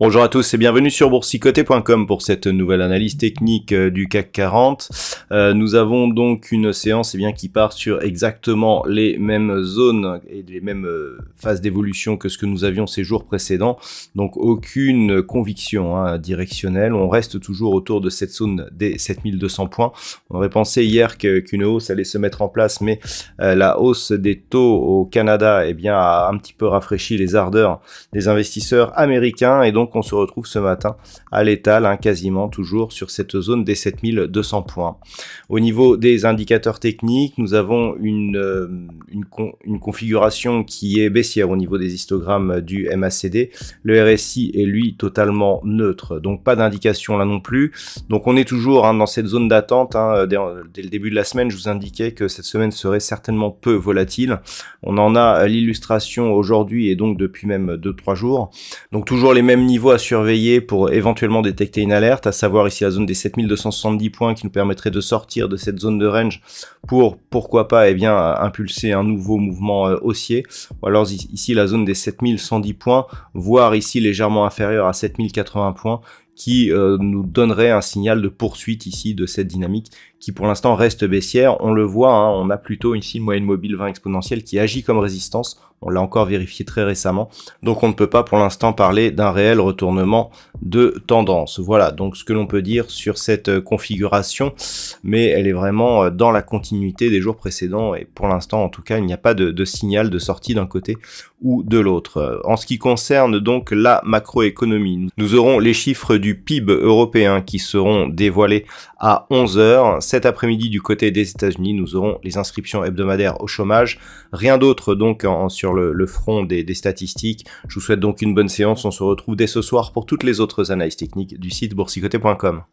Bonjour à tous et bienvenue sur boursicoté.com pour cette nouvelle analyse technique du CAC 40. Nous avons donc une séance qui part sur exactement les mêmes zones et les mêmes phases d'évolution que ce que nous avions ces jours précédents. Donc aucune conviction directionnelle, on reste toujours autour de cette zone des 7200 points. On aurait pensé hier qu'une hausse allait se mettre en place, mais la hausse des taux au Canada a un petit peu rafraîchi les ardeurs des investisseurs américains et donc on se retrouve ce matin à l'étal, quasiment toujours sur cette zone des 7200 points. Au niveau des indicateurs techniques, nous avons une configuration qui est baissière au niveau des histogrammes du MACD. Le RSI est lui totalement neutre, donc pas d'indication là non plus. Donc on est toujours dans cette zone d'attente. Dès le début de la semaine, je vous indiquais que cette semaine serait certainement peu volatile. On en a l'illustration aujourd'hui et donc depuis même 2-3 jours. Donc toujours les mêmes niveaux à surveiller pour éventuellement détecter une alerte, à savoir ici la zone des 7270 points qui nous permettrait de sortir de cette zone de range pour, pourquoi pas, impulser un nouveau mouvement haussier, ou alors ici la zone des 7110 points, voire ici légèrement inférieur à 7080 points, qui nous donnerait un signal de poursuite ici de cette dynamique qui pour l'instant reste baissière. On le voit, on a plutôt ici une moyenne mobile 20 exponentielle qui agit comme résistance. On l'a encore vérifié très récemment. Donc on ne peut pas pour l'instant parler d'un réel retournement de tendance. Voilà donc ce que l'on peut dire sur cette configuration, mais elle est vraiment dans la continuité des jours précédents et pour l'instant en tout cas il n'y a pas de signal de sortie d'un côté ou de l'autre. En ce qui concerne donc la macroéconomie, nous aurons les chiffres du PIB européen qui seront dévoilés à 11 h. Cet après-midi du côté des États-Unis, nous aurons les inscriptions hebdomadaires au chômage. Rien d'autre donc sur le front des statistiques. Je vous souhaite donc une bonne séance. On se retrouve dès ce soir pour toutes les autres analyses techniques du site boursicoté.com.